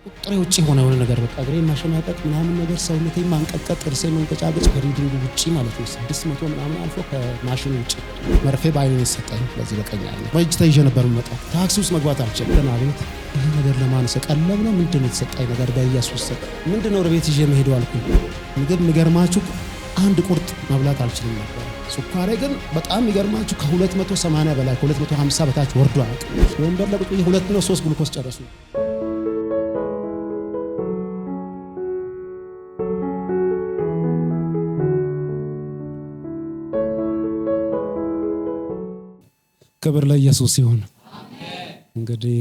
ከቁጥጥሬ ውጪ ሆነ ነገር በቃ እግሬን ማሸማቀቅ ምናምን ነገር ሰውነቴን ማንቀጥቀጥ ጥርሴ መንቀጫቀጭ ከሪዲንግ ውጪ ማለት ነው። 600 ምናምን አልፎ ከማሽኑ ውጪ መርፌ በአይኔ ሰጠኝ። በዚህ በቀኝ አይኔ በእጅ ተይዤ ነበር የምመጣው። ታክሲ ውስጥ መግባት አልችልም። ገና ቤት ይሄ ነገር ለማን ሰቀለብ ነው? ምንድን ነው የተሰጠኝ ነገር? በኢየሱስ ስም ምንድን ነው ወደ ቤት ይዤ መሄድ አልኩኝ። ምግብ የሚገርማችሁ አንድ ቁርጥ መብላት አልችልም ነበር። ስኳሬ ግን በጣም የሚገርማችሁ ከ280 በላይ ከ250 በታች ወርዶ አያውቅም። ወንበር ላይ ቁጭ ብዬ 2 ነው 3 ግሉኮስ ጨረሱ። ክብር ለኢየሱስ ይሁን። እንግዲህ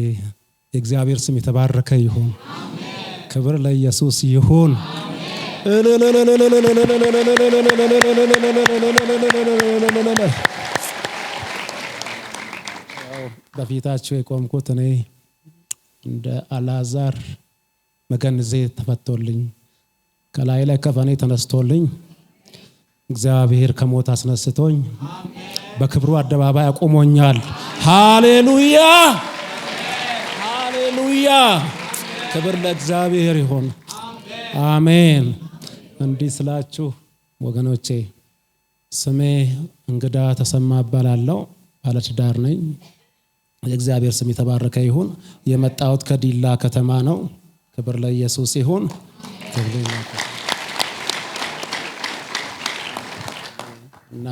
የእግዚአብሔር ስም የተባረከ ይሁን። ክብር ለኢየሱስ ይሁን። በፊታችሁ የቆምኩት እኔ እንደ አልዓዛር መገንዜ ተፈቶልኝ ከላይ ላይ ከፈኔ ተነስቶልኝ እግዚአብሔር ከሞት አስነስቶኝ በክብሩ አደባባይ አቆሞኛል። ሃሌሉያ ሃሌሉያ። ክብር ለእግዚአብሔር ይሁን። አሜን። እንዲህ ስላችሁ ወገኖቼ፣ ስሜ እንግዳ ተሰማ እባላለሁ። ባለትዳር ነኝ። የእግዚአብሔር ስም የተባረከ ይሁን። የመጣሁት ከዲላ ከተማ ነው። ክብር ለኢየሱስ ይሁን። እና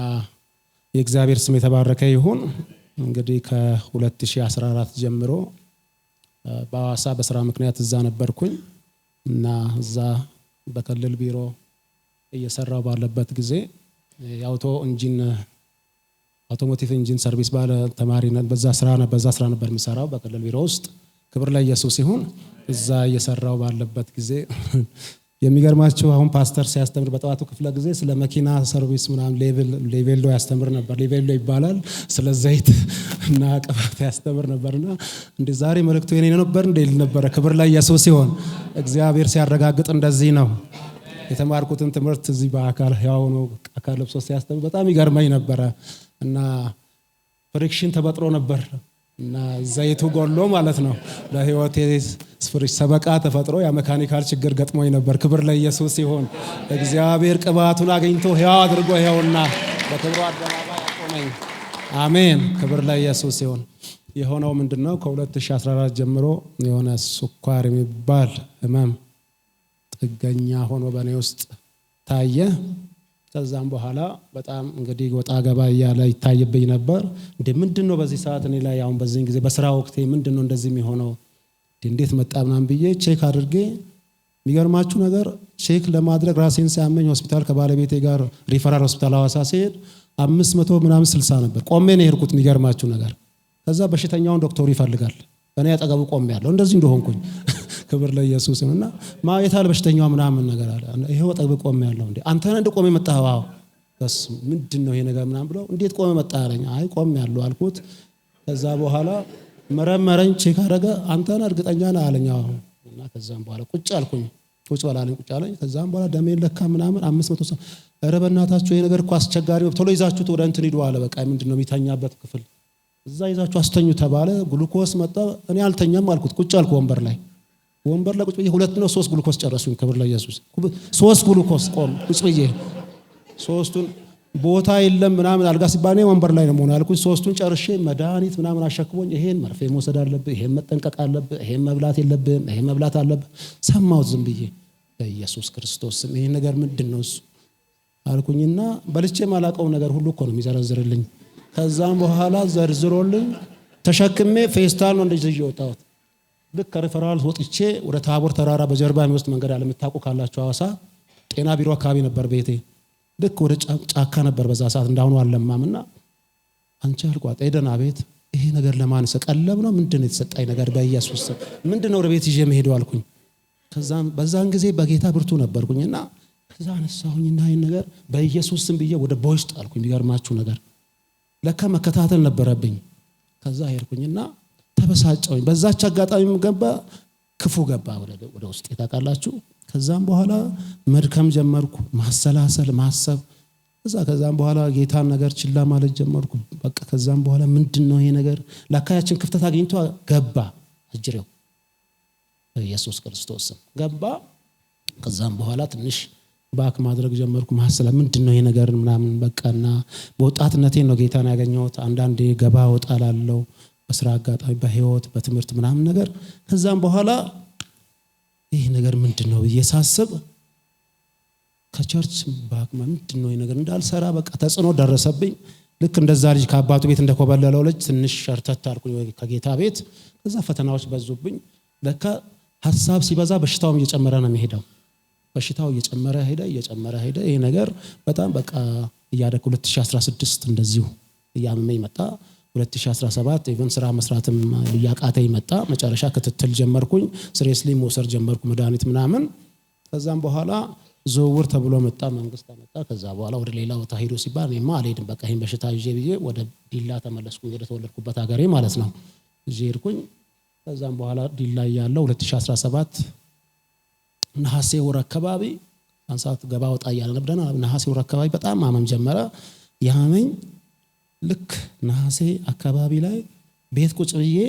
የእግዚአብሔር ስም የተባረከ ይሁን። እንግዲህ ከ2014 ጀምሮ በሐዋሳ በስራ ምክንያት እዛ ነበርኩኝ እና እዛ በክልል ቢሮ እየሰራው ባለበት ጊዜ አውቶሞቲቭ ኢንጂን ሰርቪስ ባለ ተማሪ ነን። በዛ ስራ ነበር የሚሰራው በክልል ቢሮ ውስጥ። ክብር ለኢየሱስ ይሁን። እዛ እየሰራው ባለበት ጊዜ የሚገርማችሁ አሁን ፓስተር ሲያስተምር በጠዋቱ ክፍለ ጊዜ ስለ መኪና ሰርቪስ ምናምን ሌቬሎ ያስተምር ነበር። ሌቬሎ ይባላል። ስለ ዘይት እና ቅባት ያስተምር ነበርና እንደ ዛሬ መልእክቱ የኔ ነበር እንደ ነበረ። ክብር ለኢየሱስ ይሁን። እግዚአብሔር ሲያረጋግጥ እንደዚህ ነው። የተማርኩትን ትምህርት እዚህ በአካል ያው ነው አካል ለብሶ ሲያስተምር በጣም ይገርመኝ ነበረ እና ፍሪክሽን ተፈጥሮ ነበር እና ዘይቱ ጎሎ ማለት ነው። ለህይወቴ ፍሪሽ ሰበቃ ተፈጥሮ ያ መካኒካል ችግር ገጥሞኝ ነበር። ክብር ለኢየሱስ ይሁን። እግዚአብሔር ቅባቱን አግኝቶ ሕያው አድርጎ ይኸውና በክብሩ አደባባይ አቆመኝ። አሜን። ክብር ለኢየሱስ ይሁን። የሆነው ምንድነው? ከ2014 ጀምሮ የሆነ ስኳር የሚባል ህመም ጥገኛ ሆኖ በእኔ ውስጥ ታየ። ከዛም በኋላ በጣም እንግዲህ ወጣ ገባ እያለ ይታይብኝ ነበር። ምንድነው በዚህ ሰዓት እኔ ላይ አሁን በዚህ ጊዜ በስራ ወቅቴ ምንድነው እንደዚህ የሚሆነው? እንዴት መጣ ምናምን ብዬ ቼክ አድርጌ የሚገርማችሁ ነገር ቼክ ለማድረግ ራሴን ሲያመኝ ሆስፒታል ከባለቤቴ ጋር ሪፈራል ሆስፒታል ሐዋሳ ሲሄድ 500 ምናምን 60 ነበር። ቆሜ ነው የሄድኩት። የሚገርማችሁ ነገር ከዛ በሽተኛውን ዶክተሩ ይፈልጋል። እኔ አጠገቡ ቆሜ ያለው እንደዚህ እንደሆንኩኝ ክብር ለኢየሱስ እና ማየት አለ በሽተኛው ምናምን ነገር አለ። ይሄው አጠገቡ ቆሜ ያለው እንዴ አንተ ነህ ቆሜ መጣህ? አዎ። በስ ምንድነው ይሄ ነገር ምናምን ብለው እንዴት ቆሜ መጣህ አለኝ። አይ ቆሜ ያለው አልኩት። ከዛ በኋላ መረመረኝ፣ ቼክ አደረገ። አንተ ነህ እርግጠኛ ነህ አለኝ። አዎ። እና ከዛም በኋላ ቁጭ አልኩኝ። ቁጭ በላለኝ ቁጭ አለኝ። ከዛም በኋላ ደሜን ለካ ምናምን 500 ኧረ በእናታችሁ ይሄ ነገር እኮ አስቸጋሪ ነው፣ ቶሎ ይዛችሁት ወደ እንትን ሂዱ አለ። በቃ ምንድነው የሚተኛበት ክፍል እዛ ይዛችሁ አስተኙ ተባለ። ግሉኮስ መጣ። እኔ አልተኛም አልኩት። ቁጭ አልኩ ወንበር ላይ ቁጭ ብዬ 2 ነው 3 ግሉኮስ ጨረሱኝ። ክብር ለኢየሱስ። 3 ግሉኮስ ቆም ቁጭ ብዬ 3ቱን ቦታ የለም ምናምን አልጋ ሲባል ነው ወንበር ላይ ነው ሆነ አልኩኝ። 3ቱን ጨርሼ መድኃኒት ምናምን አሸክሞኝ ይሄን መርፌ መውሰድ አለብህ፣ ይሄን መጠንቀቅ አለብህ፣ ይሄን መብላት የለብህም፣ ይሄን መብላት አለብህ። ሰማሁት ዝም ብዬ በኢየሱስ ክርስቶስ ስም ይሄን ነገር ምንድነው እሱ አልኩኝና በልቼ ማላቀው ነገር ሁሉ እኮ ነው የሚዘረዝርልኝ። ከዛም በኋላ ዘርዝሮልኝ ተሸክሜ ፌስታል ነው እንደዚህ ወጣሁት። ልክ ከሪፈራል ወጥቼ ወደ ታቦር ተራራ በጀርባ የሚወስድ መንገድ አለ። የምታውቁ ካላችሁ ሐዋሳ ጤና ቢሮ አካባቢ ነበር ቤቴ። ልክ ወደ ጫካ ነበር በዛ ሰዓት እንዳሁኑ አለማምና አንቺ አልቋጥ ኤደና ቤት ይሄ ነገር ለማን ሰቀለብ ነው? ምንድነው የተሰጠኝ ነገር? በኢየሱስ ስም ምንድነው ወደ ቤት ይዤ መሄድ አልኩኝ። ከዛም በዛን ጊዜ በጌታ ብርቱ ነበርኩኝና ከዛ አነሳሁኝና ይሄን ነገር በኢየሱስ ስም ብዬ ወደ ቦይስ ጣልኩኝ። ቢገርማችሁ ነገር ለካ መከታተል ነበረብኝ። ከዛ ሄድኩኝና ተበሳጨሁኝ። በዛች አጋጣሚ ገባ ክፉ ገባ ወደ ውስጥ ታውቃላችሁ። ከዛም በኋላ መድከም ጀመርኩ፣ ማሰላሰል ማሰብ። ከዛም በኋላ ጌታን ነገር ችላ ማለት ጀመርኩ። በቃ ከዛም በኋላ ምንድነው ይሄ ነገር? ለካያችን ክፍተት አግኝቶ ገባ አጅሬው ኢየሱስ ክርስቶስ ገባ። ከዛም በኋላ ትንሽ ባክ ማድረግ ጀመርኩ። ማሰለ ምንድነው ይሄ ነገር ምናምን በቃና በወጣትነቴ ነው ጌታን ያገኘሁት። አንዳንዴ ገባ ወጣላለው በስራ አጋጣሚ በህይወት በትምህርት ምናምን ነገር። ከዛም በኋላ ይሄ ነገር ምንድነው እየሳስብ ከቸርች ባክ ምንድነው ይሄ ነገር እንዳልሰራ በቃ ተጽዕኖ ደረሰብኝ። ልክ እንደዛ ልጅ ከአባቱ ቤት እንደኮበለለው ልጅ ትንሽ ሸርተት አልኩኝ ከጌታ ቤት። ከዛ ፈተናዎች በዙብኝ። ለካ ሐሳብ ሲበዛ በሽታውም እየጨመረ ነው የሚሄደው። በሽታው እየጨመረ ሄደ። ይሄ ነገር በጣም በቃ እያደረኩ 2016 እንደዚሁ እያመመኝ መጣ። 2017 ኢቨን ስራ መስራትም እያቃተኝ መጣ። መጨረሻ ክትትል ጀመርኩኝ። ሲሪየስሊ መውሰድ ጀመርኩ መድኃኒት ምናምን። ከዛም በኋላ ዝውውር ተብሎ መጣ፣ መንግስት አመጣ። ከዛ በኋላ ወደ ሌላ ቦታ ሄዶ ሲባል እኔማ አልሄድም በቃ ይሄን በሽታ ይዤ ብዬ ወደ ዲላ ተመለስኩኝ፣ ወደ ተወለድኩበት ሀገሬ ማለት ነው ይዤ ሄድኩኝ። ከዛም በኋላ ዲላ ያለው 2017 ነሐሴ ወር አካባቢ አንሳት ገባ ወጣ ያለ ነብደና ነሐሴ ወር አካባቢ በጣም ማመም ጀመረ። ያመኝ ልክ ነሐሴ አካባቢ ላይ ቤት ቁጭ ብዬ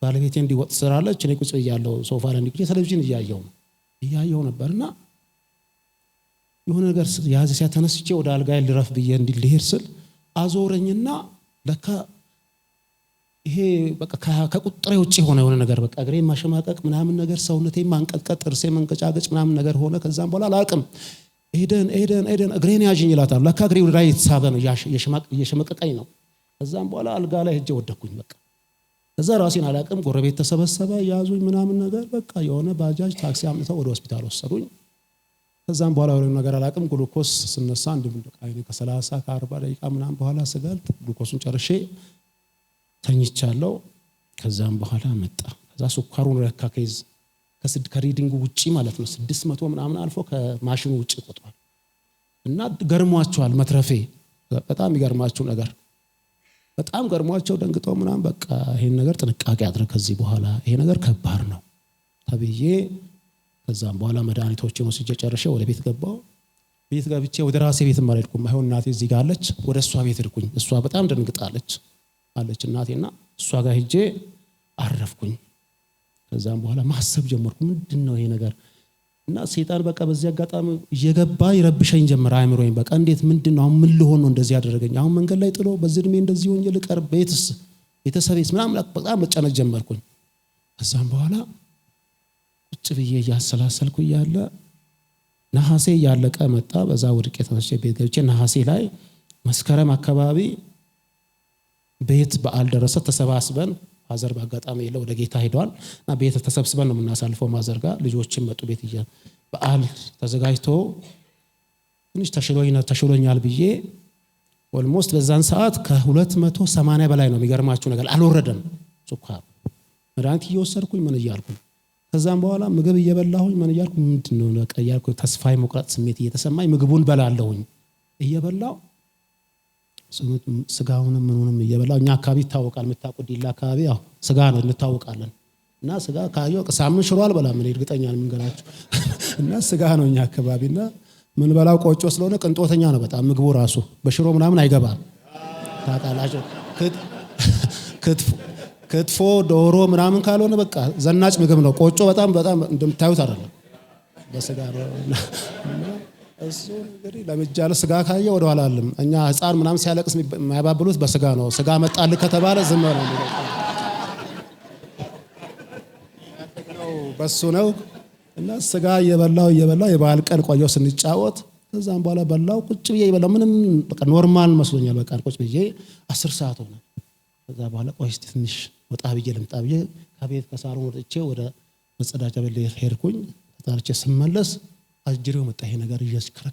ባለቤቴ እንዲወጥ ስራለች፣ እኔ ቁጭ ብዬ ያለው ሶፋ ላይ እንዲህ ቴሌቪዥን እያየሁ ነበርና የሆነ ነገር ያዘ ሲያተነስቼ ወደ አልጋዬ ልረፍ ብዬ እንዲልሄድ ስል አዞረኝና ለካ ይሄ በቃ ከቁጥሬ ውጪ ሆነ የሆነ ነገር በቃ እግሬ ማሸማቀቅ ምናምን ነገር ሰውነቴ ማንቀጥቀጥ ጥርሴ መንቀጫገጭ ምናምን ነገር ሆነ። ከዛም በኋላ አላቅም ኤደን እግሬን ያዥኝ ይላታል። ለካ እግሬ ወደ ላይ የተሳበ ነው እየሸመቀቀኝ ነው። ከዛም በኋላ አልጋ ላይ ሄጄ ወደኩኝ በቃ። ከዛ ራሴን አላቅም ጎረቤት ተሰበሰበ ያዙኝ ምናምን ነገር በቃ የሆነ ባጃጅ ታክሲ አምጥተው ወደ ሆስፒታል ወሰዱኝ። ከዛም በኋላ ወደ ነገር አላቅም ግሉኮስ ስነሳ ከ30 ከ40 ደቂቃ ምናምን በኋላ ስገልጥ ግሉኮሱን ጨርሼ ተኝቻለሁ። ከዛም በኋላ መጣ። ከዛ ስኳሩን ረካ ከይዝ ከሪዲንጉ ውጪ ማለት ነው 600 ምናምን አልፎ ከማሽኑ ውጪ ቆጥሯል። እና ገርሟቸዋል መትረፌ። በጣም ይገርማችሁ ነገር በጣም ገርሟቸው ደንግጠው ምናምን በቃ ይሄን ነገር ጥንቃቄ አድርግ ከዚህ በኋላ ይሄ ነገር ከባድ ነው ተብዬ ከዛም በኋላ መድኃኒቶችን ወስጄ ጨርሼ ወደ ቤት ገባሁ። ቤት ገብቼ ወደ ራሴ ቤት ማለድኩም አይሆን እናቴ እዚህ ጋር አለች። ወደ እሷ ቤት ሄድኩኝ። እሷ በጣም ደንግጣለች አለች እናቴና እሷ ጋር ሄጄ አረፍኩኝ። ከዛም በኋላ ማሰብ ጀመርኩ ምንድነው ይሄ ነገር እና ሰይጣን በቃ በዚህ አጋጣሚ እየገባ ይረብሸኝ ጀመረ አይምሮዬን። በቃ እንዴት ምንድነው አሁን ምን ልሆን ነው እንደዚህ ያደረገኝ? አሁን መንገድ ላይ ጥሎ በዚህ እድሜ እንደዚህ ሆኜ ልቀር ቤተሰቤስ ምናምን በጣም መጨነቅ ጀመርኩኝ። ከዛም በኋላ ቁጭ ብዬ እያሰላሰልኩ እያለ ነሐሴ ያለቀ መጣ። በዛ ወድቄ ተነስቼ ቤት ገብቼ ነሐሴ ላይ መስከረም አካባቢ ቤት በዓል ደረሰ። ተሰባስበን ማዘር በአጋጣሚ ወደ ጌታ ሄዷል እና ቤት ተሰብስበን ነው የምናሳልፈው። ማዘር ጋር ልጆችም መጡ። ቤት በዓል ተዘጋጅቶ ትንሽ ተሽሎኛል ብዬ ኦልሞስት በዛን ሰዓት ከ280 በላይ ነው። የሚገርማችሁ ነገር አልወረደም ሱካር። መድኃኒት እየወሰድኩኝ ምን እያልኩኝ ከዛም በኋላ ምግብ እየበላሁኝ ምን እያልኩ ምንድነው በቃ እያልኩ ተስፋ የመቁረጥ ስሜት እየተሰማኝ ምግቡን በላለሁኝ እየበላሁ ስጋውንም ምኑንም እየበላሁ። እኛ አካባቢ ይታወቃል የምታውቁት ዲላ አካባቢ ያው ስጋ ነው እንታወቃለን። እና ስጋ ካየው ሳምንት ሽሮ አልበላም እኔ እርግጠኛ ነኝ የምንገራችሁ። እና ስጋ ነው እኛ አካባቢና ምን በላው ቆጮ ስለሆነ ቅንጦተኛ ነው በጣም ምግቡ ራሱ በሽሮ ምናምን አይገባም ታውቃላችሁ። ክትፎ ዶሮ ምናምን ካልሆነ በቃ ዘናጭ ምግብ ነው። ቆጮ በጣም እንደምታዩት አይደለም በስጋ ነው። እሱ እንግዲህ ለምጃለ ስጋ ካየ ወደ ኋላ አለም። እኛ ህፃን ምናምን ሲያለቅስ የማያባብሉት በስጋ ነው። ስጋ መጣልህ ከተባለ ዝም ነው በሱ ነው። እና ስጋ እየበላው የበዓል ቀን ቆየው ስንጫወት። ከዛም በኋላ በላው ቁጭ ብዬ ይበላው ምንም በቃ ኖርማል መስሎኛል። በቃ ቁጭ ብዬ 10 ሰዓት ሆነ። ከዛ በኋላ ቆይስ ትንሽ ወጣ ብዬ ልምጣ ብዬ ከቤት ከሳሎን ወጥቼ ወደ መጸዳጃ ቤት ሄድኩኝ። ተጣርቼ ስመለስ አጅሬው መጣ። ይሄ ነገር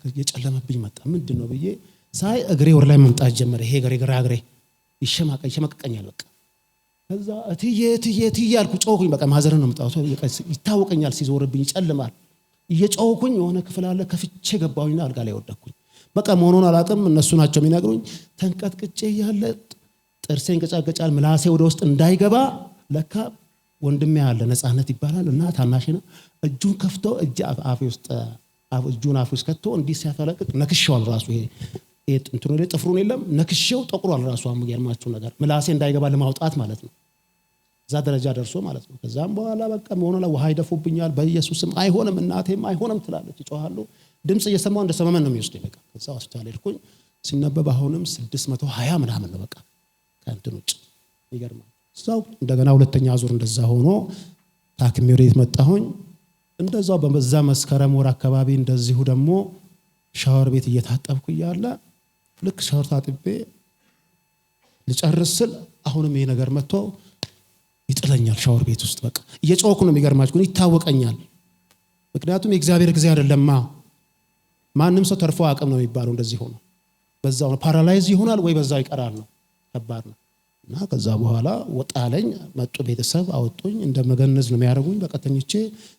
እየጨለመብኝ መጣ። ምንድነው ብዬ ሳይ እግሬ ወር ላይ መምጣት ጀመረ። ይሄ እግሬ ይሸማቀቀኛል በቃ። ከዛ እትዬ አልኩ ጮህኩኝ። በቃ ማዘርን ነው መጣው ይታወቀኛል። ሲዞርብኝ ይጨልማል። እየጮህኩኝ የሆነ ክፍል አለ ከፍቼ ገባሁኝና አልጋ ላይ ወደኩኝ። በቃ መሆኑን አላውቅም እነሱ ናቸው የሚነግሩኝ። ተንቀጥቅጬ ያለ ጥርሴን ገጫገጫል ምላሴ ወደ ውስጥ እንዳይገባ። ለካ ወንድሜ ያለ ነፃነት ይባላል እና ታናሽ ነው። እጁን ከፍቶ እጁን አፍ ውስጥ ከቶ እንዲህ ሲያፈለቅቅ ነክሼዋል። ራሱ ይሄ እንትኑ ላይ ጥፍሩን የለም ነክሼው ጠቁሯል ራሱ። የሚገርማችሁ ነገር ምላሴ እንዳይገባ ለማውጣት ማለት ነው። እዛ ደረጃ ደርሶ ማለት ነው። ከዛም በኋላ በቃ ሆነ ላይ ውሃ ይደፉብኛል። በኢየሱስም አይሆንም እናቴም አይሆንም ትላለች፣ ይጮሃሉ። ድምጽ እየሰማው እንደ ሰመመን ነው የሚወስደኝ። በቃ ከዛ ሆስፒታል ሄድኩኝ። ሲነበብ አሁንም 620 ምናምን ነው በቃ ከእንትን ውጭ ይገርማል። እዛው እንደገና ሁለተኛ ዙር እንደዛ ሆኖ ታክሜ ወዴት መጣሁኝ። እንደዛው በዛ መስከረም ወር አካባቢ እንደዚሁ ደግሞ ሻወር ቤት እየታጠብኩ እያለ ልክ ሻወር ታጥቤ ልጨርስ ስል አሁንም ይሄ ነገር መጥቶ ይጥለኛል ሻወር ቤት ውስጥ። በቃ እየጮህኩ ነው የሚገርማችሁ፣ ግን ይታወቀኛል። ምክንያቱም የእግዚአብሔር ጊዜ አይደለማ። ማንም ሰው ተርፎ አቅም ነው የሚባለው። እንደዚህ ሆኖ በዛው ፓራላይዝ ይሆናል ወይ በዛው ይቀራል ነው። ከባድ ነው። እና ከዛ በኋላ ወጣለኝ። መጡ ቤተሰብ አወጡኝ። እንደመገነዝ ነው የሚያደርጉኝ። በቃ ተኝቼ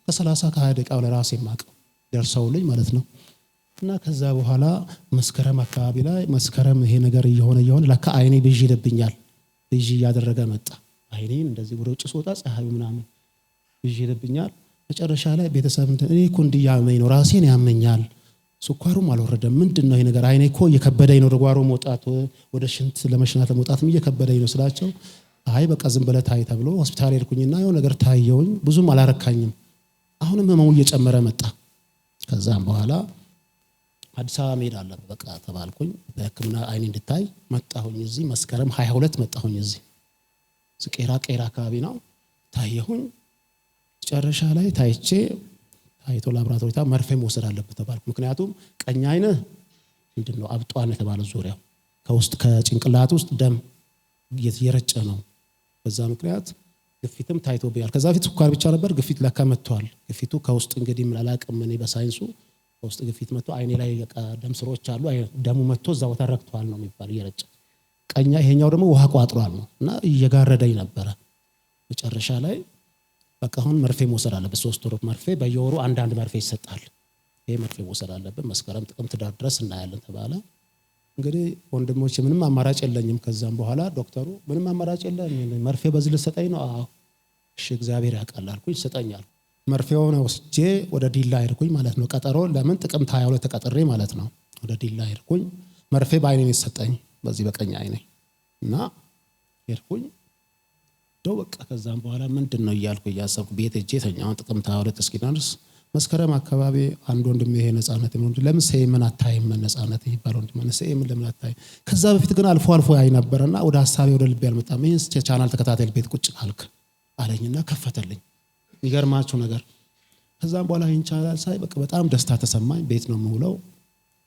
ከ30 ከ20 ደቂቃ ለራሴ ማቀ ደርሰውልኝ ማለት ነው። እና ከዛ በኋላ መስከረም አካባቢ ላይ መስከረም ይሄ ነገር እየሆነ ለካ አይኔ ብዥ ይልብኛል። ብዥ እያደረገ መጣ። አይኔን እንደዚህ ወደ ውጭ ስወጣ ፀሐዩ ምናምን ብዥ ይልብኛል። መጨረሻ ላይ ቤተሰብ እኔ እኮ እንዲያመኝ ነው ራሴን ያመኛል፣ ስኳሩም አልወረደም፣ ምንድነው ይሄ ነገር? አይኔ እኮ እየከበደኝ ነው፣ ጓሮ መውጣት ወደ ሽንት ለመሽናት መውጣትም እየከበደኝ ነው ስላቸው፣ አይ በቃ ዝም ብለህ ታይ ተብሎ ሆስፒታል ሄድኩኝና የሆነ ነገር ታየውኝ። ብዙም አላረካኝም። አሁንም ህመሙ እየጨመረ መጣ። ከዛም በኋላ አዲስ አበባ መሄድ አለብህ በቃ ተባልኩኝ። በህክምና አይኔ እንድታይ መጣሁኝ። እዚህ መስከረም 22 መጣሁኝ። እዚህ ቄራ አካባቢ ነው ታየሁኝ። መጨረሻ ላይ ታይቶ ላብራቶሪ መርፌ መውሰድ አለበት ተባልኩ። ምክንያቱም ቀኝ አይነ ምንድነው አብጧል የተባለው ዙሪያው ከውስጥ ከጭንቅላት ውስጥ ደም እየረጨ ነው። በዛ ምክንያት ግፊትም ታይቶብኛል። ከዛ በፊት ስኳር ብቻ ነበር፣ ግፊት ለካ መጥቷል። ግፊቱ ከውስጥ እንግዲህ አላውቅም እኔ በሳይንሱ ከውስጥ ግፊት መጥቶ አይኔ ላይ በቃ ደም ስሮች አሉ። ደሙ መጥቶ እዛው ተረክቷል ነው የሚባለው እየረጨ። ቀኛ ይሄኛው ደግሞ ውሃ ቋጥሯል ነው እና እየጋረደኝ ነበረ። መጨረሻ ላይ በቃ አሁን መርፌ መውሰድ አለበት። 3 ወር መርፌ በየወሩ አንዳንድ መርፌ ይሰጣል። ይሄ መርፌ መውሰድ አለበት። መስከረም ጥቅምት ዳር ድረስ እናያለን ተባለ። እንግዲህ ወንድሞቼ ምንም አማራጭ የለኝም። ከዛም በኋላ ዶክተሩ ምንም አማራጭ የለኝም መርፌ በዚህ ልሰጠኝ ነው? አዎ እሺ እግዚአብሔር ያውቃል አልኩኝ። ሰጠኛል። መርፌውን ወስጄ ወደ ዲላ ሄድኩኝ ማለት ነው። ቀጠሮ ለምን ጥቅምት 22 ተቀጥሬ ማለት ነው። ወደ ዲላ ሄድኩኝ። መርፌ በአይኔ ሰጠኝ፣ በዚህ በቀኝ አይኔ እና ሄድኩኝ ደው በቃ ከዛም በኋላ ምንድነው እያልኩ እያሰብኩ ቤት እጄ ተኛው። ጥቅምት 22 እስኪደርስ መስከረም አካባቢ አንድ ወንድም ይሄ ነፃነት ነው ለምን ምን አታይም ነፃነት ይባል ወንድም ምን ለምን አታይ? ከዛ በፊት ግን አልፎ ያይ ነበርና ወደ ሐሳቤ ወደ ልቤ አልመጣም። ይሄን ቻናል ተከታተል ቤት ቁጭ አልክ አለኝና ከፈተልኝ። ይገርማችሁ ነገር ከዛም በኋላ ይሄን ቻናል ሳይ በቃ በጣም ደስታ ተሰማኝ። ቤት ነው የምውለው።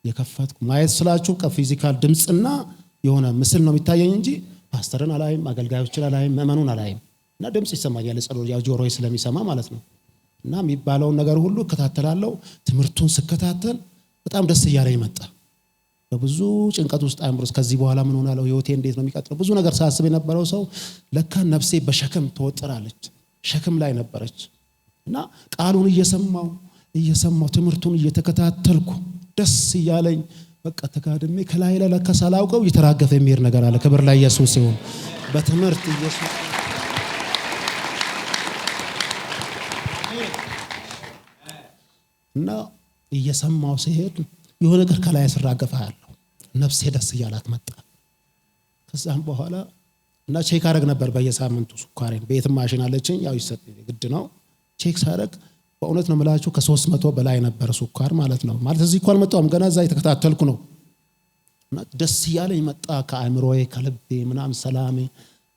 የከፈትኩ ማየት ስላችሁ ከፊዚካል ድምጽና የሆነ ምስል ነው የሚታየኝ እንጂ ፓስተርን አላይም፣ አገልጋዮችን አላይም፣ መመኑን አላይም። እና ድምጽ ይሰማኛል ጸሎት ያው ጆሮዬ ስለሚሰማ ማለት ነው። እና የሚባለውን ነገር ሁሉ እከታተላለሁ። ትምህርቱን ስከታተል በጣም ደስ እያለኝ መጣ። በብዙ ጭንቀት ውስጥ አምሮስ ከዚህ በኋላ ምን ሆናለሁ፣ ህይወቴ እንዴት ነው የሚቀጥለው፣ ብዙ ነገር ሳስብ የነበረው ሰው ለካ ነፍሴ በሸክም ተወጥራለች፣ ሸክም ላይ ነበረች። እና ቃሉን እየሰማው ትምህርቱን እየተከታተልኩ ደስ እያለኝ በቃ ተጋድሜ ከላይ ለካ ሳላውቀው እየተራገፈ የሚሄድ ነገር አለ። ክብር ላይ ኢየሱስ ይሁን። በትምህርት ኢየሱስ እና እየሰማው ሲሄድ የሆነ ነገር ከላይ ያስራገፈ ያለው ነፍሴ ደስ እያላት መጣ። ከዛም በኋላ እና ቼክ አረግ ነበር በየሳምንቱ ስኳሬን። ቤትም ማሽን አለችኝ ያው ይሰጥ ግድ ነው። ቼክ ሳረግ በእውነት ነው የምላችሁ ከ300 በላይ ነበር ስኳር ማለት ነው። ማለት እዚህ እንኳን መጣም ገና እዛ የተከታተልኩ ነው። እና ደስ እያለኝ መጣ ከአእምሮዬ ከልቤ ምናምን ሰላሜ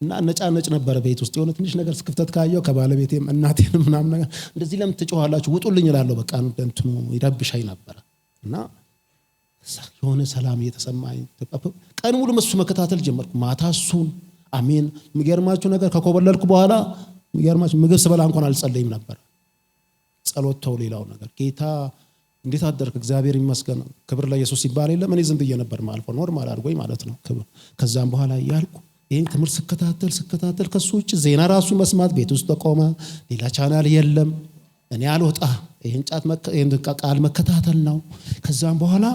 እና ነጫነጭ ነበር ቤት ውስጥ የሆነ ትንሽ ነገር ስክፍተት ካየው ከባለቤቴም እናቴንም ምናምን ነገር እንደዚህ ለምን ትጮሃላችሁ ውጡልኝ እላለሁ። በቃ እንትኑ ይረብሻኝ ነበር። እና የሆነ ሰላም እየተሰማኝ ቀን ሙሉ እሱ መከታተል ጀመርኩ። ማታ እሱን አሜን። የሚገርማችሁ ነገር ከኮበለልኩ በኋላ የሚገርማችሁ ምግብ ስበላ እንኳን አልጸለይም ነበር። ጸሎት ተው ሌላው ነገር ጌታ እንዴት አደርክ እግዚአብሔር ይመስገን ክብር ለኢየሱስ ይባል የለም። እኔ ዝም ብዬ ነበር ማልፎ ኖርማል አድርጎኝ ማለት ነው። ከዛም በኋላ ያልኩ ይሄን ትምህርት ስከታተል ከሱ ውጭ ዜና ራሱ መስማት ቤት ውስጥ ተቆመ። ሌላ ቻናል የለም። እኔ አልወጣ ይሄን ቃል መከታተል ነው። ከዛም በኋላ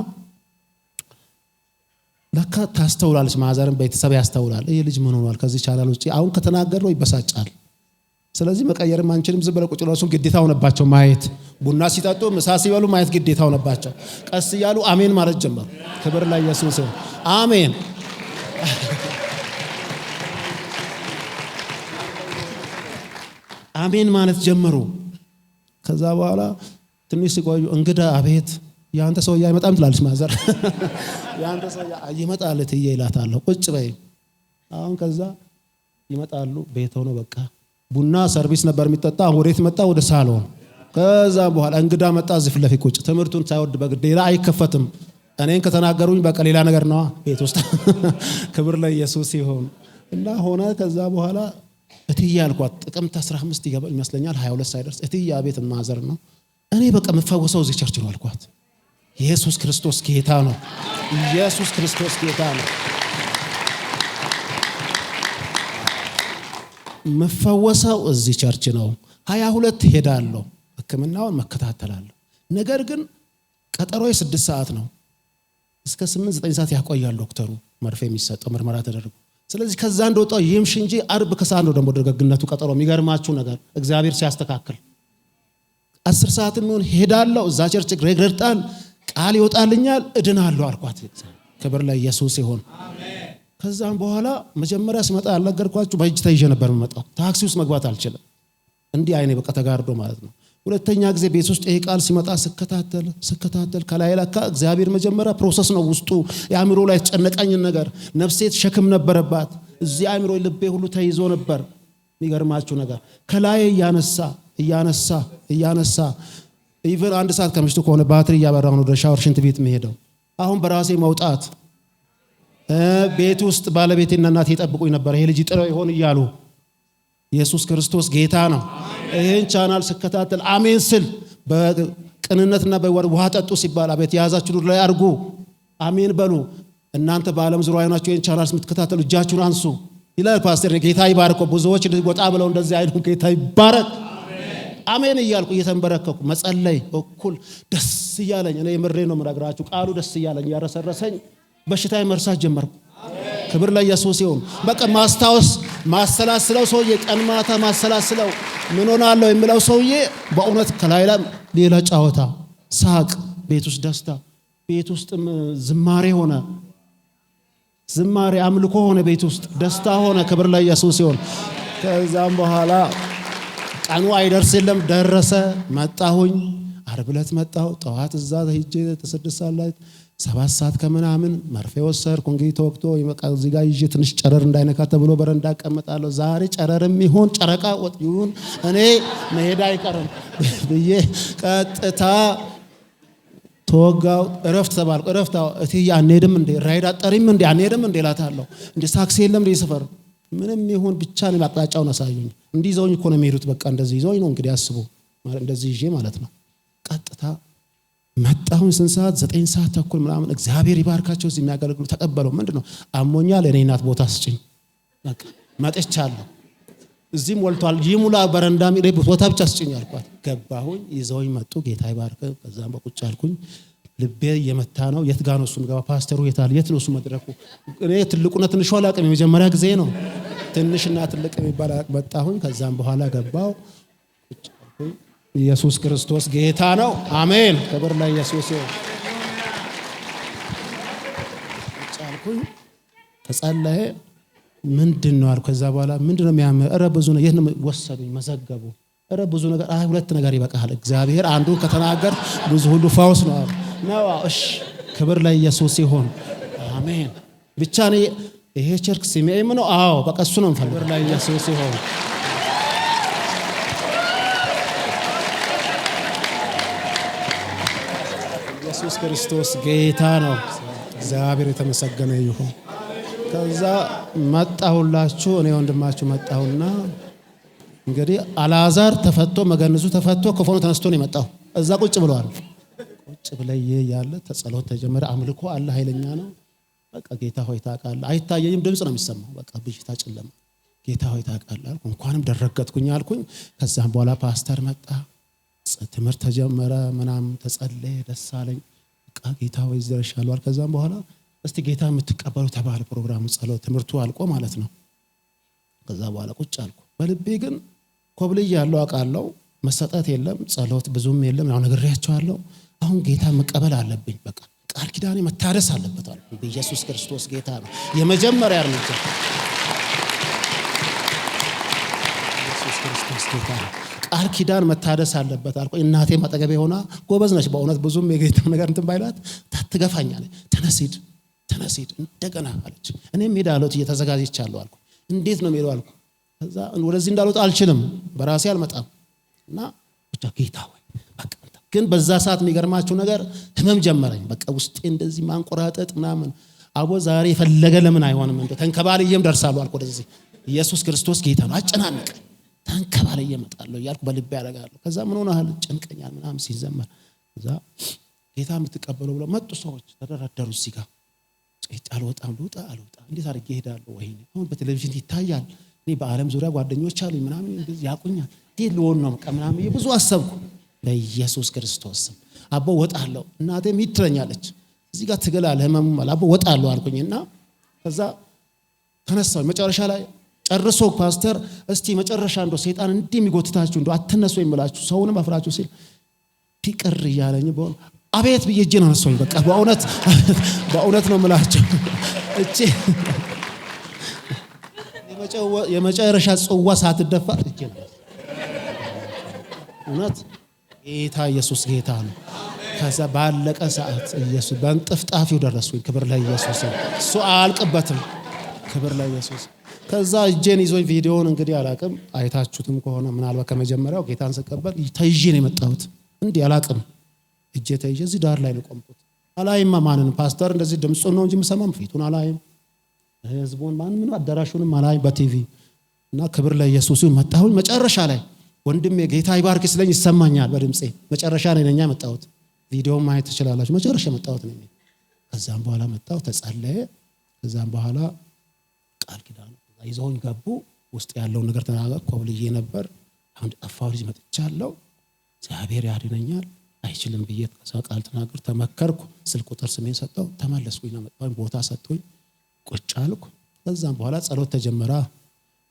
ለካ ታስተውላለች ማዘርን ቤተሰብ ያስተውላል። ይሄ ልጅ ምን ሆኗል ከዚህ ቻናል ውጪ አሁን ከተናገረው ይበሳጫል። ስለዚህ መቀየርም አንችልም። ዝም ብለው ቁጭ ብለው ግዴታ ሆነባቸው ማየት። ቡና ሲጠጡ ምሳ ሲበሉ ማየት ግዴታ ሆነባቸው። ቀስ እያሉ አሜን ማለት ጀመሩ። ክብር ላይ ኢየሱስ አሜን። አሜን ማለት ጀመሩ። ከዛ በኋላ ትንሽ ሲቆዩ እንግዳ አቤት ያንተ ሰው አይመጣም ትላለች ማዘር። ያንተ ሰው ይመጣል እትዬ ይላታለሁ። ቁጭ በይ አሁን ከዛ ይመጣሉ። ቤት ሆኖ በቃ ቡና ሰርቪስ ነበር የሚጠጣ። ወዴት መጣ? ወደ ሳሎን። ከዛ በኋላ እንግዳ መጣ። እዚህ ፊት ለፊት ቁጭ። ትምህርቱን ሳይወድ በግድ ሌላ አይከፈትም። እኔን ከተናገሩኝ በቃ ሌላ ነገር ነዋ ቤት ውስጥ። ክብር ለኢየሱስ ይሁን። እና ሆነ ከዛ በኋላ እትዬ አልኳት። ጥቅምት 15 ይገባል ይመስለኛል 22 ሳይደርስ እትዬ አቤት ማዘር ነው። እኔ በቃ የምፈወሰው እዚህ ቸርች ነው አልኳት። ኢየሱስ ክርስቶስ ጌታ ነው። ኢየሱስ ክርስቶስ ጌታ ነው። መፈወሰው እዚህ ቸርች ነው። 22 ሄዳለሁ፣ ሕክምናውን መከታተላለሁ። ነገር ግን ቀጠሮዬ 6 ሰዓት ነው። እስከ 8-9 ሰዓት ያቆያል ዶክተሩ መርፌ የሚሰጠው ምርመራ ተደርጎ። ስለዚህ ከዛ እንደወጣው ይምሽ እንጂ አርብ ከሰዓት ነው ደግሞ ደግነቱ ቀጠሮ። የሚገርማችሁ ነገር እግዚአብሔር ሲያስተካክል 10 ሰዓት የሚሆን ሄዳለሁ። እዛ ቸርች ግሬግረጣል ቃል ይወጣልኛል፣ እድናለሁ አልኳት። ክብር ለኢየሱስ ይሁን። ከዛም በኋላ መጀመሪያ ስመጣ ያልነገርኳችሁ በእጅ ተይዤ ነበር የምመጣው። ታክሲ ውስጥ መግባት አልችልም። እንዲህ አይኔ በቃ ተጋርዶ ማለት ነው። ሁለተኛ ጊዜ ቤት ውስጥ ይሄ ቃል ሲመጣ ስከታተል ከላይ ለካ እግዚአብሔር መጀመሪያ ፕሮሰስ ነው ውስጡ። የአእምሮ ላይ ተጨነቀኝ ነገር ነፍሴ ሸክም ነበረባት። እዚህ አእምሮ ልቤ ሁሉ ተይዞ ነበር። የሚገርማችሁ ነገር ከላይ እያነሳ ኢቭን 1 ሰዓት ከምሽቱ ከሆነ ባትሪ እያበራሁ ነው ወደ ሻወር ሽንት ቤት መሄደው። አሁን በራሴ መውጣት ቤት ውስጥ ባለቤቴና እናቴ ይጠብቁኝ ነበር። ይሄ ልጅ ጥለው ይሆን እያሉ። ኢየሱስ ክርስቶስ ጌታ ነው። ይሄን ቻናል ስከታተል አሜን ስል በቅንነትና በውሃ ጠጡ ሲባል አቤት የያዛችሁ ዱር ላይ አርጉ አሜን በሉ። እናንተ በዓለም ዙሪያ ሆናችሁ ይሄን ቻናል የምትከታተሉ እጃችሁን አንሱ ይላል ፓስተር። ጌታ ይባርክ። ብዙዎች ወጣ ብለው እንደዚህ አይሉ። ጌታ ይባረክ። አሜን እያልኩ እየተንበረከኩ መጸለይ እኩል ደስ እያለኝ እኔ ምሬ ነው የምነግራችሁ። ቃሉ ደስ እያለኝ ያረሰረሰኝ በሽታዬ መርሳት ጀመርኩ። ክብር ለኢየሱስ ይሁን። በቃ ማሰላስለው ሰውዬ ቀን ማታ ማሰላስለው ምን ሆናለሁ የሚለው ሰውዬ በእውነት ከላይ ሌላ ጫወታ፣ ሳቅ፣ ቤት ውስጥ ደስታ፣ ቤት ውስጥም ዝማሬ ሆነ። ዝማሬ አምልኮ ሆነ፣ ቤት ውስጥ ደስታ ሆነ። ክብር ለኢየሱስ ይሁን። ከዛም በኋላ ቀኑ አይደርስ የለም ደረሰ። መጣሁኝ። ዓርብ ዕለት መጣሁ። ጠዋት እዛ ሄጄ 6 ሰዓት ላይ 7 ሰዓት ከምናምን መርፌ ወሰድኩ። እንግዲህ ተወቅቶ ይመቃ እዚህ ጋር ይዤ ትንሽ ጨረር እንዳይነካ ተብሎ በረንዳ እቀመጣለሁ። ዛሬ ጨረርም ይሁን ጨረቃ ወጥ ይሁን እኔ መሄድ አይቀርም ብዬ ቀጥታ ተወጋው። እረፍት ተባልኩ። እረፍት እትዬ አንሄድም እንዴ? ራይድ አጠሪም እንዴ? አንሄድም እንዴ እላታለሁ። እንዴ ታክሲ የለም እንዴ ሰፈር? ምንም ይሁን ብቻ ነው አቅጣጫውን አሳዩኝ። እንዲህ ይዘውኝ እኮ ነው የሚሄዱት። በቃ እንደዚህ ይዘውኝ ነው እንግዲህ አስቡ። እንደዚህ ይዤ ማለት ነው። ቀጥታ መጣሁን። ስንት ሰዓት? 9 ሰዓት ተኩል ምናምን። እግዚአብሔር ይባርካቸው እዚህ የሚያገለግሉ ተቀበለው። ምንድነው አሞኛል፣ እኔ እናት ቦታ ስጭኝ። በቃ መጥቻለሁ። እዚህም ወልቷል ይሙላ በረንዳ ቦታ ብቻ ስጭኝ አልኳት። ገባሁኝ። ይዘውኝ መጡ። ጌታ ይባርክ። ከዛም በቁጭ አልኩኝ። ልቤ እየመታ ነው። የት ጋር ነው እሱ ገባ? ፓስተሩ የታል? የት ነው እሱ መድረኩ? እኔ ትልቁና ትንሹ አላውቅም። የመጀመሪያ ጊዜ ነው ትንሽና ትልቅ የሚባል መጣሁኝ። ከዛም በኋላ ገባው። ቁጭ አልኩኝ። ኢየሱስ ክርስቶስ ጌታ ነው። አሜን። ክብር ለኢየሱስ ይሁን። ቁጭ አልኩኝ። ተጸለየ። ምንድነው አልኩ። ከዛ በኋላ ምንድነው የሚያመው? ኧረ ብዙ ነው። የት ነው ወሰዱኝ? መዘገቡ። ኧረ ብዙ ነገር። 2 ነገር ይበቃል። እግዚአብሔር አንዱን ከተናገር ብዙ ሁሉ ፈውስ ነው ነው። እሺ ክብር ለኢየሱስ ይሁን። አሜን። ብቻ ነው ይሄ ቸርች ሲሜም ነው። አዎ በቃ እሱ ነው እንፈልግ። ክብር ለኢየሱስ ይሁን። ኢየሱስ ክርስቶስ ጌታ ነው። እግዚአብሔር የተመሰገነ ይሁን። ከዛ መጣሁላችሁ። እኔ ወንድማችሁ መጣሁና እንግዲህ አልዓዛር ተፈቶ መገነዙ ተፈቶ ከፎኑ ተነስቶ ነው የመጣው። እዛ ቁጭ ብለዋል። ቁጭ ብለየ ያለ ተጸሎት ተጀመረ። አምልኮ አለ ኃይለኛ ነው። በቃ ጌታ ሆይ ታውቃለህ። አይታየኝም፣ ድምጽ ነው የሚሰማው። በቃ ብቻ ጨለማ። ጌታ ሆይ ታውቃለህ አልኩ። እንኳንም ደረገጥኩኝ አልኩኝ። ከዛም በኋላ ፓስተር መጣ። ትምህርት ተጀመረ። ምናምን ተጸለየ። ደስ አለኝ። በቃ ጌታ ሆይ ይዘርሻለሁ። ከዛም በኋላ እስቲ ጌታ የምትቀበሉ ተባለ። ፕሮግራሙ ጸሎት ትምህርቱ አልቆ ማለት ነው። ከዛ በኋላ ቁጭ አልኩ። በልቤ ግን ኮብልዬ ያለው አውቃለሁ። መሰጠት የለም፣ ጸሎት ብዙም የለም። ያው ነግሬያቸዋለሁ። አሁን ጌታ መቀበል አለብኝ። በቃ ቃል ኪዳኔ መታደስ አለበት አልኩ። በኢየሱስ ክርስቶስ ጌታ ነው የመጀመሪያ እርምጃ። ኢየሱስ ክርስቶስ ጌታ ነው። ቃል ኪዳን መታደስ አለበት አልኩኝ። እናቴ ማጠገቤ ሆና ጎበዝ ነች በእውነት ብዙም የጌታ ነገር እንትን ባይላት ታትገፋኛለች። ተነሲድ እንደገና አለች። እኔም ሄዳለሁ እየተዘጋጀቻለሁ አልኩ። እንዴት ነው የምሄደው አልኩ። ከዛ ወደዚህ እንዳልወጣ አልችልም በራሴ አልመጣም እና ብቻ ጌታ ሆይ በቃ። ግን በዛ ሰዓት የሚገርማችሁ ነገር ህመም ጀመረኝ። በቃ ውስጤ እንደዚህ ማንቆራጠጥ ምናምን። አቦ ዛሬ የፈለገ ለምን አይሆንም እንደ ተንከባልዬም ደርሳለሁ አልኩ ወደዚህ። ኢየሱስ ክርስቶስ ጌታ ነው። አጨናነቀኝ። ተንከባልዬ እመጣለሁ እያልኩ በልቤ ያደርጋለሁ። ከዛ ምን ሆነሃል ጨንቀኛል ምናምን ሲዘመር ከዛ ጌታ የምትቀበለው ብለው መጡ ሰዎች ተደረደሩ እዚህ ጋር። አልወጣም ልውጣ እንዴት አድርጌ እሄዳለሁ? ወይኔ አሁን በቴሌቪዥን ይታያል። እኔ በዓለም ዙሪያ ጓደኞች አሉኝ ምናምን እንደዚህ ያቁኛል። እንዴት ልሆን ነው ምናምን ብዙ አሰብኩ። በኢየሱስ ክርስቶስ ስም አቦ ወጣለሁ። እናቴም ይትረኛለች እዚህ ጋር ትገላለህ ህመሙ ማለት አቦ ወጣለሁ አልኩኝና ከዛ ተነሳሁ። መጨረሻ ላይ ጨርሶ ፓስተር እስቲ መጨረሻ እንደው ሰይጣን እንዲህ የሚጎትታችሁ እንደው አትነሱ ይምላችሁ ሰውንም አፍራችሁ ሲል ፊቅር እያለኝ በሆነ አቤት ብዬ እጄን አነሳሁኝ። በቃ በእውነት ነው የምላቸው እጄ የመጨረሻ ጽዋ ሳትደፋ እጄን እውነት ጌታ ኢየሱስ ጌታ ነው። ከዛ ባለቀ ሰዓት ኢየሱስ በእንጥፍጣፊው ደረስኩኝ። ክብር ለኢየሱስ። እሱ አያልቅበትም። ክብር ለኢየሱስ። ከዛ እጄን ይዞኝ ቪዲዮውን እንግዲህ አላቅም አይታችሁትም ከሆነ ምናልባት ከመጀመሪያው ጌታን ስቀበል ተይዤ ነው የመጣሁት። እንዲህ አላቅም እጄ ተይዤ እዚህ ዳር ላይ ነው ቆምኩት። አላይማ ማንን ፓስተር እንደዚህ ድምጹን ነው እንጂ የምሰማም ፊቱን አላይም። ህዝቡን ማንንም አዳራሹንም አላይም በቲቪ እና ክብር ለኢየሱስ መጣሁኝ። መጨረሻ ላይ ወንድሜ ጌታ ይባርክ ስለኝ ይሰማኛል በድምጼ። መጨረሻ ላይ ነኛ መጣሁት። ቪዲዮውን ማየት ትችላላችሁ። መጨረሻ መጣሁት ነኝ። ከዛም በኋላ መጣሁ ተጸለየ። ከዛም በኋላ ቃል ኪዳን ይዘውኝ ገቡ። ውስጥ ያለው ነገር ተናገርኩ። ኮብልዬ ነበር። አሁን ጠፋው ልጅ መጥቻለሁ። እግዚአብሔር ያድነኛል አይችልም ብዬ ቃል ተናገር ተመከርኩ። ስልክ ቁጥር ስሜን ሰጠው። ተመለስኩኝ ነው መጣሁ። ቦታ ሰጥቶኝ ቁጭ አልኩ። ከዛም በኋላ ጸሎት ተጀመረ።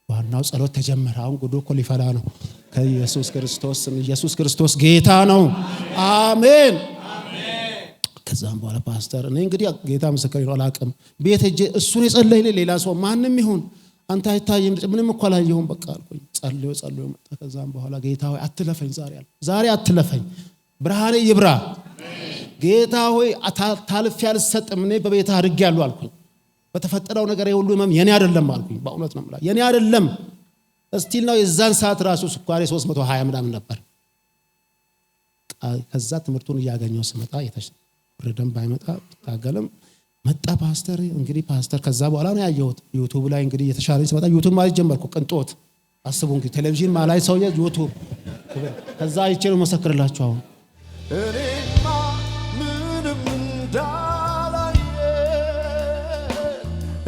ዋናው ጸሎት ተጀመረ። አሁን ጉዱ እኮ ሊፈላ ነው። ከኢየሱስ ክርስቶስ ስም ኢየሱስ ክርስቶስ ጌታ ነው። አሜን። ከዛም በኋላ ፓስተር እኔ እንግዲህ ጌታ ምስክር ነው አላቅም ቤት ሄጄ እሱን የጸለይልኝ ሌላ ሰው ማንም ይሁን አንተ አይታየም ምንም እኮ አላየሁም በቃ አልኩኝ። ጸልዮ መጣ። ከዛም በኋላ ጌታ ሆይ አትለፈኝ ዛሬ አትለፈኝ ብርሃኔ ይብራ ጌታ ሆይ ታልፍ ያልሰጥም እኔ በቤት አድርጌያለሁ አልኩኝ። በተፈጠረው ነገር ሁሉ ህመም የኔ አይደለም አልኩኝ። በእውነት ነው የምልህ የኔ አይደለም። እስቲል ነው የዛን ሰዓት ራሱ ስኳሬ 320 ምናምን ነበር። ከዛ ትምህርቱን እያገኘው ስመጣ ረደም ባይመጣ ታገለም መጣ ፓስተር። እንግዲህ ፓስተር ከዛ በኋላ ነው ያየሁት ዩቲዩብ ላይ እንግዲህ የተሻለኝ ስመጣ ዩቲዩብ ማለት ጀመርኩ። ቅንጦት አስቡ እንግዲህ ቴሌቪዥን ማላይ ሰውዬ ዩቲዩብ ከዛ አይቼ ነው መሰክርላችሁ። አሁን እኔማ ምንም እንዳላየ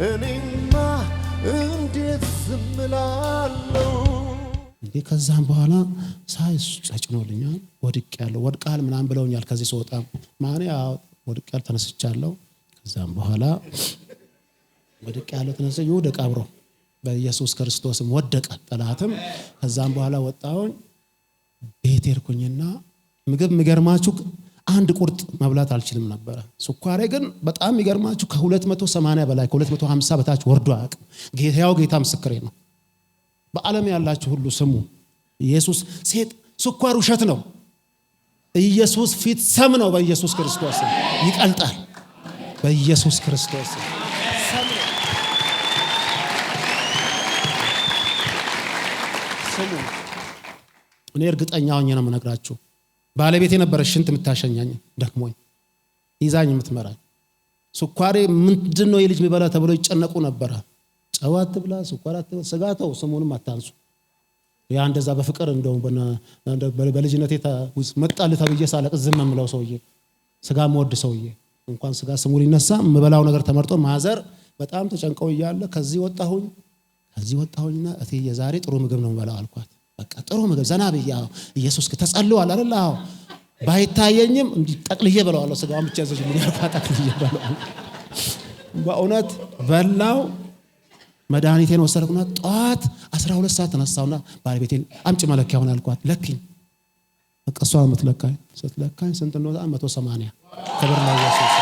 እኔማ እንዴት ዝም እላለሁ እንዴ። ከዛም በኋላ ሳይስ ጫጭኖልኛል። ወድቄያለሁ ወድቃል ምናምን ብለውኛል። ከዚህ ስወጣ ማን ያው ወድቄያለሁ ተነስቻለሁ። ከዛም በኋላ ወድቄያለሁ ተነስቼ ይወደቅ አብሮ በኢየሱስ ክርስቶስም ወደቀ ጠላትም። ከዛም በኋላ ወጣሁኝ ቤት ሄድኩኝና ምግብ የሚገርማችሁ አንድ ቁርጥ መብላት አልችልም ነበር። ስኳሬ ግን በጣም የሚገርማችሁ ከ280 በላይ ከ250 በታች ወርዶ አያውቅም። ጌታ ምስክሬ ነው። በዓለም ያላችሁ ሁሉ ስሙ። ኢየሱስ ስኳር ውሸት ነው። ኢየሱስ ፊት ሰም ነው። በኢየሱስ ክርስቶስ ይቀልጣል። በኢየሱስ ክርስቶስ ሰም ነው። ስሙ። እኔ እርግጠኛ ሆኜ ነው የምነግራችሁ። ባለቤቴ ነበረች ሽንት የምታሸኛኝ ደክሞኝ ይዛኝ የምትመራኝ። ስኳሬ ምንድነው የልጅ የሚበላ ተብሎ ይጨነቁ ነበር። ጨው አትብላ ስኳር አትብላ ስጋተው ስሙንም አታንሱ። ያ እንደዛ በፍቅር እንደው በልጅነቴ መጣል ተብዬ ሳለቅ ዝም የምለው ሰውዬ ስጋ መወድ ሰውዬ እንኳን ስጋ ስሙ ሊነሳ የምበላው ነገር ተመርጦ ማዘር በጣም ተጨንቀው እያለ ከዚህ ወጣሁኝና እቴዬ ዛሬ ጥሩ ምግብ ነው የምበላው አልኳት። በቃ ጥሩ ምግብ ዘና ብዬ ኢየሱስ ተጸልዋል አይደል? አዎ ባይታየኝም እንዲህ ጠቅልዬ በላዋለሁ። ስጋውን ብቻ ዘጅ ምን ያልኳት ጠቅልዬ በላዋለሁ። በእውነት በላው። መድኃኒቴን ወሰድኩና ጧት 12 ሰዓት ተነሳውና ባለቤቴን አምጪ መለኪያውን አልኳት። ለኪኝ በቃ እሷ የምትለካኝ ስትለካኝ ስንት ነው? 180። ክብር ለኢየሱስ።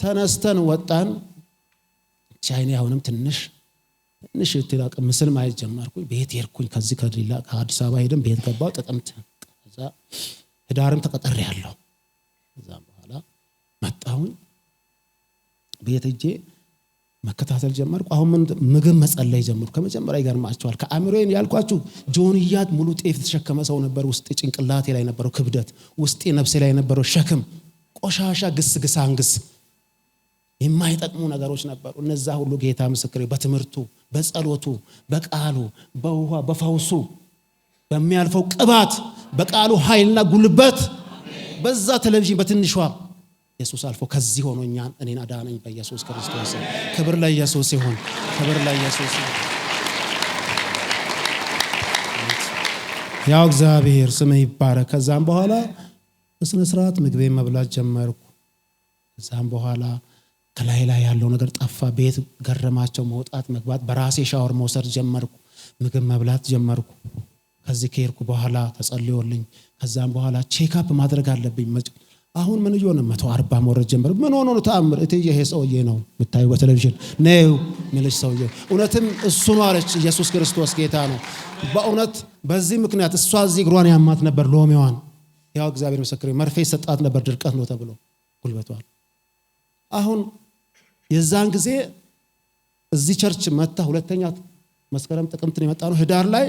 ተነስተን ወጣን። ቻይና አሁንም ትንሽ ትላቅ ምስል ማየት ጀመርኩኝ። ቤት ሄድኩኝ። ከዚህ ከአዲስ አበባ ሄደን ቤት ገባው ጥቅምት። ከዛ ህዳርም ተቀጥሬያለሁ። ከዛ በኋላ መጣሁኝ ቤት ሄጄ መከታተል ጀመርኩ። አሁን ምግብ መጸለይ ጀመርኩ። ከመጀመሪያ ይገርማቸዋል። ከአእምሮዬን ያልኳችሁ ጆንያት ሙሉ ጤፍ ተሸከመ ሰው ነበር። ውስጥ ጭንቅላቴ ላይ ነበረው ክብደት፣ ውስጤ ነፍሴ ላይ ነበረው ሸክም፣ ቆሻሻ ግስግሳንግስ የማይጠቅሙ ነገሮች ነበሩ። እነዛ ሁሉ ጌታ ምስክሬ በትምህርቱ፣ በጸሎቱ፣ በቃሉ፣ በውሃ፣ በፈውሱ፣ በሚያልፈው ቅባት፣ በቃሉ ኃይልና ጉልበት በዛ ቴሌቪዥን በትንሿ ኢየሱስ አልፎ ከዚህ ሆኖ እኔን አዳነኝ በኢየሱስ ክርስቶስ። ክብር ለኢየሱስ ይሁን። ክብር ለኢየሱስ ይሁን። ያው እግዚአብሔር ስም ይባረክ። ከዛም በኋላ በስነ ስርዓት ምግቤን መብላት ጀመርኩ። ከዛም በኋላ ከላይ ያለው ነገር ጠፋ። ቤት ገረማቸው። መውጣት መግባት፣ በራሴ ሻወር መውሰድ ጀመርኩ። ምግብ መብላት ጀመርኩ። ከዚህ ከሄድኩ በኋላ ተጸልዮልኝ ከዛም በኋላ ቼክአፕ ማድረግ አለብኝ። አሁን ምን ይሆነ 140 መውረድ ጀመር። ምን ሆኖ ነው ተአምር? እቴ ይሄ ሰውዬ ነው የምታዩ በቴሌቪዥን ነው ምልሽ ሰውዬ እውነትም እሱ ነው አለች። ኢየሱስ ክርስቶስ ጌታ ነው። በእውነት በዚህ ምክንያት እሷ እዚህ እግሯን ያማት ነበር ሎሚዋን። ያው እግዚአብሔር ምስክሬ መርፌ ሰጣት ነበር ድርቀት ነው ተብሎ ጉልበቷል። አሁን የዛን ጊዜ እዚህ ቸርች መጣ። ሁለተኛ መስከረም ጥቅምት ነው የመጣ ነው። ህዳር ላይ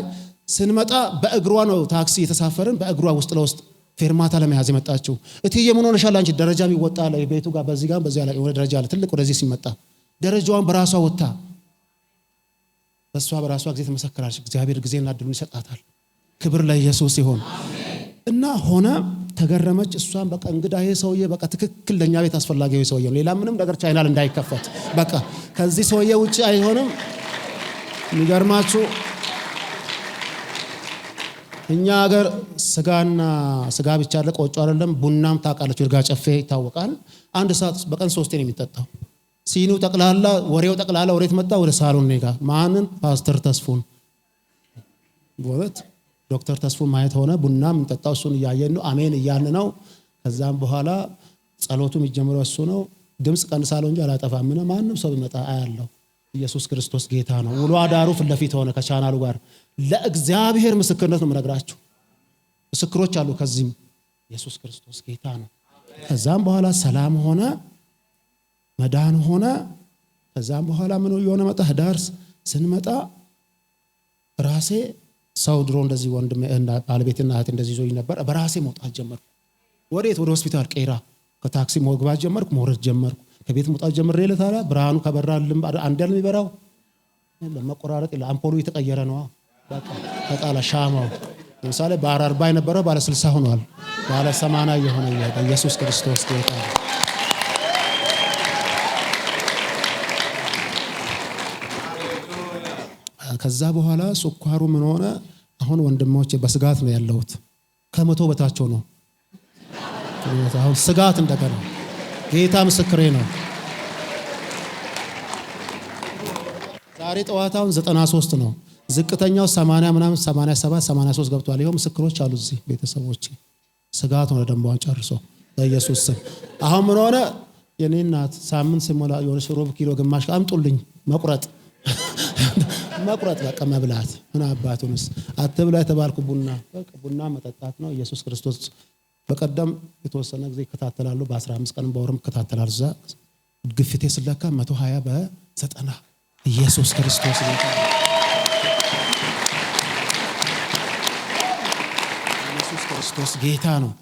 ስንመጣ በእግሯ ነው ታክሲ የተሳፈርን። በእግሯ ውስጥ ለውስጥ ፌርማታ ለመያዝ የመጣችው። እትዬ ምን ሆነሻል አንቺ? ደረጃ የሚወጣ ላይ ቤቱ ጋር በዚህ ጋር በዚህ ላይ የሆነ ደረጃ አለ ትልቅ። ወደዚህ ሲመጣ ደረጃዋን በራሷ ወጣ። በሷ በራሷ ጊዜ ተመሰከራለች። እግዚአብሔር ጊዜና እድሉን ይሰጣታል። ክብር ለኢየሱስ ይሁን። እና ሆነ ተገረመች። እሷን በቃ እንግዳ ይሄ ሰውዬ በቃ ትክክል ለኛ ቤት አስፈላጊው ሰውዬ ነው። ሌላ ምንም ነገር ቻይናል እንዳይከፈት በቃ ከዚህ ሰውዬ ውጪ አይሆንም። የሚገርማችሁ እኛ ሀገር ስጋ ብቻ አለ፣ ቆጮ አይደለም። ቡናም ታውቃለች፣ ይርጋ ጨፌ ይታወቃል። አንድ ሰዓት በቀን 3 ነው የሚጠጣው። ሲኑ ጠቅላላ ወሬው ጠቅላላ ወሬት መጣ ወደ ሳሎን ኔጋ ማንን? ፓስተር ተስፉን ወለት ዶክተር ተስፉን ማየት ሆነ። ቡናም እንጠጣው እሱን እያየን ነው። አሜን እያልን ነው። ከዛም በኋላ ጸሎቱም ይጀምረው እሱ ነው። ድምጽ ቀንሳለው እንጂ አላጠፋም። ማንም ሰው ቢመጣ አያለው። ኢየሱስ ክርስቶስ ጌታ ነው። ውሎ አዳሩ ፊት ለፊት ሆነ ከቻናሉ ጋር። ለእግዚአብሔር ምስክርነት ነው የምነግራችሁ። ምስክሮች አሉ ከዚህም። ኢየሱስ ክርስቶስ ጌታ ነው። ከዛም በኋላ ሰላም ሆነ፣ መዳን ሆነ። ከዛም በኋላ ምን የሆነ መጣ። ህዳር ስንመጣ ራሴ ሰው ድሮ እንደዚህ ወንድም ባለቤትና እህት እንደዚህ ይዞኝ ነበር። በራሴ መውጣት ጀመርኩ። ወዴት? ወደ ሆስፒታል ቄራ። ከታክሲ መግባት ጀመርኩ፣ መውረድ ጀመርኩ። ከቤት መውጣት ጀምሬ ለታላ ብርሃኑ ከበራልም አንድ ያለ የሚበራው ለመቆራረጥ ይላ አምፖሉ የተቀየረ ነው። በቃ ተጣላ ሻማው። ለምሳሌ ባለ 40 የነበረው ባለ 60 ሆኗል። ባለ 80 የሆነ ኢየሱስ ክርስቶስ ጌታ ነው። ከዛ በኋላ ስኳሩ ምን ሆነ? አሁን ወንድሞቼ በስጋት ነው ያለሁት። ከመቶ በታቸው ነው አሁን ስጋት እንደገና። ጌታ ምስክሬ ነው። ዛሬ ጠዋታውን 93 ነው። ዝቅተኛው 80 ምናምን 87 83 ገብቷል። ይሄው ምስክሮች አሉ እዚህ ቤተሰቦቼ። ስጋት ሆነ ደምባውን ጨርሶ በኢየሱስ ስም። አሁን ምን ሆነ? የኔ እናት ሳምንት ሲሞላ የሆነ ሩብ ኪሎ ግማሽ አምጡልኝ መቁረጥ በቃ መብላት። ምን አባቱንስ አትብላ የተባልኩ ቡና መጠጣት ነው። ኢየሱስ ክርስቶስ በቀደም የተወሰነ ጊዜ ይከታተላሉ። በ15 ቀን በወርም ይከታተላሉ። እዛ ግፊቴ ስለካ 120 በ90 ኢየሱስ ክርስቶስ ጌታ ነው። ኢየሱስ ክርስቶስ ጌታ ነው።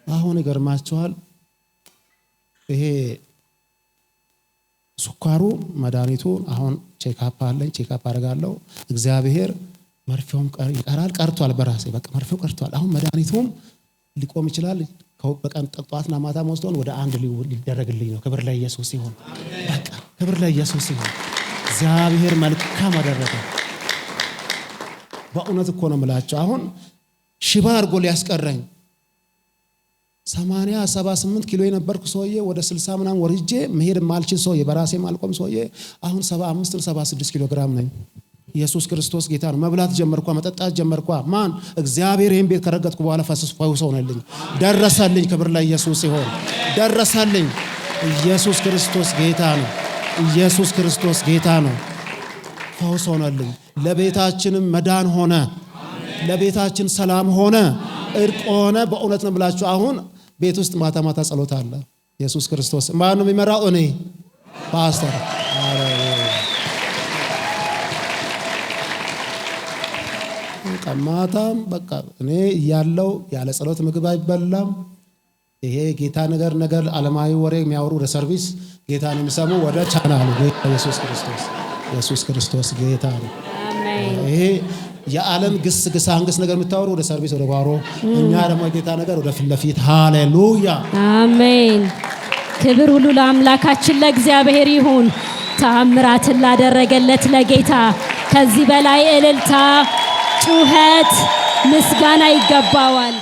አሁን ይገርማችኋል። ይሄ ስኳሩ መድኃኒቱ አሁን ቼክአፕ አለኝ፣ ቼክአፕ አደርጋለሁ። እግዚአብሔር መርፌውም ቀርቷል። በራሴ በቃ መርፌው ቀርቷል። አሁን መድኃኒቱም ሊቆም ይችላል። በቀን ጠዋትና ማታ ወስዶን ወደ 1 ሊደረግልኝ ነው። ክብር ለኢየሱስ ይሁን። በቃ ክብር ለኢየሱስ ይሁን። እግዚአብሔር መልካም አደረገ። በእውነት እኮ ነው የምላቸው። አሁን ሽባ አድርጎ ሊያስቀረኝ 80 78 ኪሎ የነበርኩ ሰውዬ ወደ 60 ምናምን ወርጄ መሄድ ማልችል ሰውዬ፣ በራሴ ማልቆም ሰውዬ አሁን 75 76 ኪሎ ግራም ነኝ። ኢየሱስ ክርስቶስ ጌታ ነው። መብላት ጀመርኳ፣ መጠጣት ጀመርኳ። ማን? እግዚአብሔር ይሄን ቤት ከረገጥኩ በኋላ ፈውስ ሆነልኝ፣ ደረሰልኝ። ክብር ለኢየሱስ ይሁን። ደረሰልኝ። ኢየሱስ ክርስቶስ ጌታ ነው። ኢየሱስ ክርስቶስ ጌታ ነው። ፈውስ ሆነልኝ። ለቤታችንም መዳን ሆነ። ለቤታችን ሰላም ሆነ፣ እርቅ ሆነ። በእውነት ነው ብላችሁ አሁን ቤት ውስጥ ማታ ማታ ጸሎት አለ። ኢየሱስ ክርስቶስ ማን ነው የሚመራው? እኔ ፓስተር። ማታም በቃ እኔ ያለው ያለ ጸሎት ምግብ አይበላም። ይሄ ጌታ ነገር ዓለማዊ ወሬ የሚያወሩ ወደ ሰርቪስ ጌታን የሚሰሙ ወደ ቻናሉ ኢየሱስ ክርስቶስ ኢየሱስ ክርስቶስ ጌታ ነው። አሜን። ይሄ የዓለም ግሳንግስ ነገር የምታወሩ ወደ ሰርቪስ ወደ ጓሮ፣ እኛ ደግሞ ጌታ ነገር ወደ ፊት ለፊት። ሃሌሉያ አሜን። ክብር ሁሉ ለአምላካችን ለእግዚአብሔር ይሁን። ተአምራትን ላደረገለት ለጌታ ከዚህ በላይ እልልታ፣ ጩኸት፣ ምስጋና ይገባዋል።